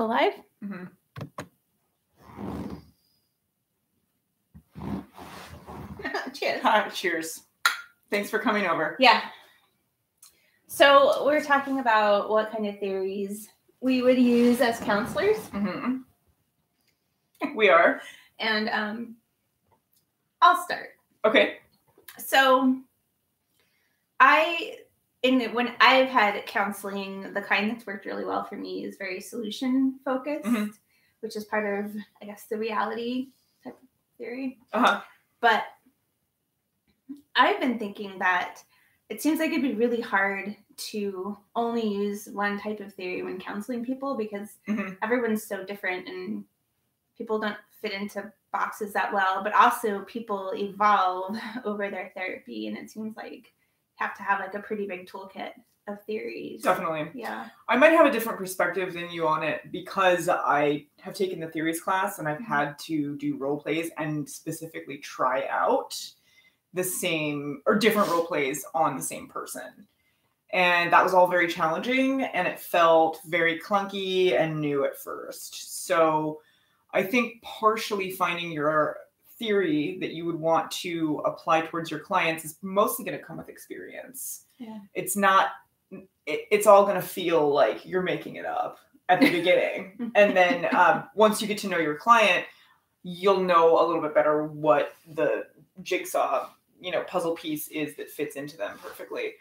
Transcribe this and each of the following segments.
Go live? Mm-hmm. Cheers. Hi, cheers. Thanks for coming over. Yeah. So we're talking about what kind of theories we would use as counselors. Mm-hmm. We are. And I'll start. Okay. So when I've had counseling, the kind that's worked really well for me is very solution focused, which is part of, I guess, the reality type of theory. Uh-huh. But I've been thinking that it seems like it'd be really hard to only use one type of theory when counseling people because everyone's so different and people don't fit into boxes that well, but also people evolve over their therapy, and it seems like you have to have like a pretty big toolkit of theories. Definitely. Yeah. I might have a different perspective than you on it because I have taken the theories class and I've had to do role plays and specifically try out the same or different role plays on the same person. And that was all very challenging and it felt very clunky and new at first. So I think partially finding your theory that you would want to apply towards your clients is mostly going to come with experience. Yeah. It's all going to feel like you're making it up at the beginning. And then once you get to know your client, you'll know a little bit better what the jigsaw, puzzle piece is that fits into them perfectly.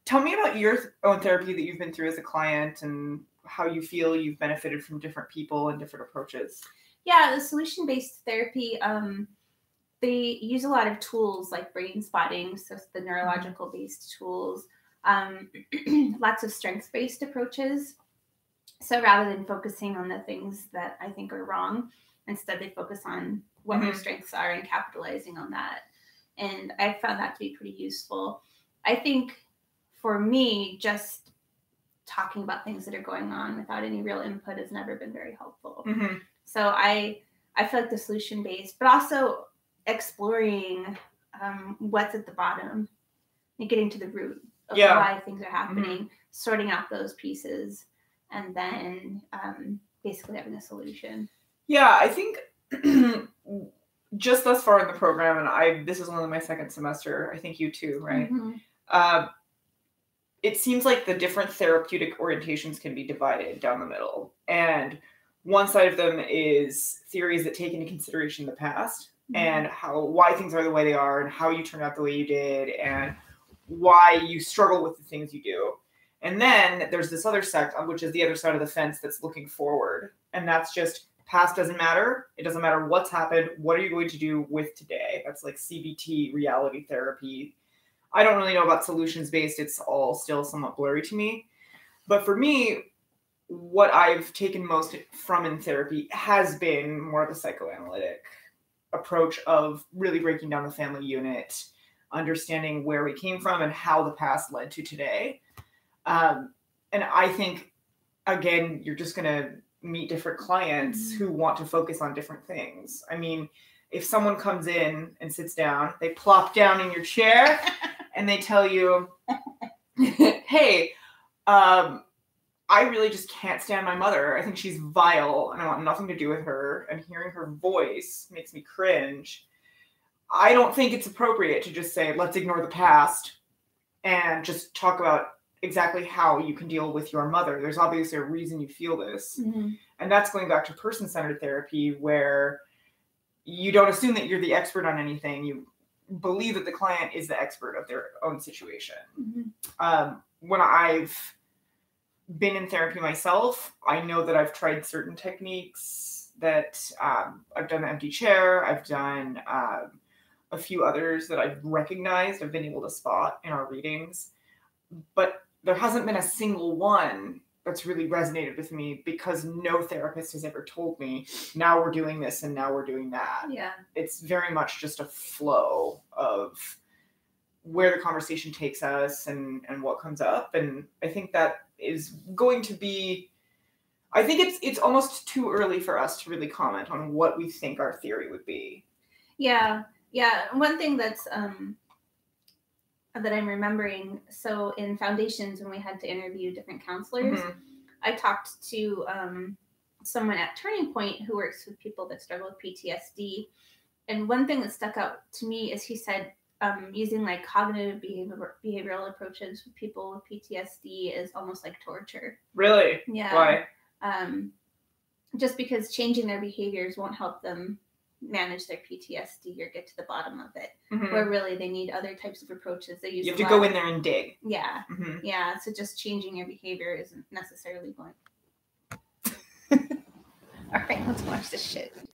Tell me about your own therapy that you've been through as a client and how you feel you've benefited from different people and different approaches. Yeah, the solution-based therapy, they use a lot of tools like brain spotting, so the neurological-based tools, lots of strengths-based approaches. So rather than focusing on the things that I think are wrong, instead they focus on what their strengths are and capitalizing on that. And I found that to be pretty useful. I think for me, just talking about things that are going on without any real input has never been very helpful. So I feel like the solution-based, but also exploring what's at the bottom and getting to the root of why things are happening, sorting out those pieces, and then basically having a solution. Yeah, I think just thus far in the program, and this is only my second semester, I think you too, right? It seems like the different therapeutic orientations can be divided down the middle. And one side of them is theories that take into consideration the past and why things are the way they are and how you turned out the way you did and why you struggle with the things you do. And then there's this other sect, which is the other side of the fence that's looking forward. And that's just past doesn't matter. It doesn't matter what's happened. What are you going to do with today? That's like CBT, reality therapy. I don't really know about solutions-based. It's all still somewhat blurry to me. But for me, what I've taken most from in therapy has been more of a psychoanalytic approach of really breaking down the family unit, understanding where we came from and how the past led to today. And I think, again, you're just going to meet different clients who want to focus on different things. I mean, if someone comes in and sits down, they plop down in your chair and they tell you, hey, I really just can't stand my mother. I think she's vile and I want nothing to do with her. And hearing her voice makes me cringe. I don't think it's appropriate to just say, let's ignore the past and just talk about exactly how you can deal with your mother. There's obviously a reason you feel this. And that's going back to person-centered therapy where you don't assume that you're the expert on anything. You believe that the client is the expert of their own situation. When I've been in therapy myself, I know that I've tried certain techniques that I've done the empty chair. I've done a few others that I've recognized, I've been able to spot in our readings. But there hasn't been a single one that's really resonated with me because no therapist has ever told me, now we're doing this and now we're doing that. Yeah. It's very much just a flow of where the conversation takes us and what comes up. And I think that is going to be, I think it's almost too early for us to really comment on what we think our theory would be. Yeah. Yeah. One thing that's, that I'm remembering, so in Foundations, when we had to interview different counselors, I talked to someone at Turning Point who works with people that struggle with PTSD. And one thing that stuck out to me is he said using like cognitive behavioral approaches with people with PTSD is almost like torture. Really? Yeah. Why? Just because changing their behaviors won't help them manage their PTSD or get to the bottom of it. Mhm. Where really they need other types of approaches. They use You have to go in there and dig. Yeah. Mhm. Yeah. So just changing your behavior isn't necessarily going. All right, let's watch this shit.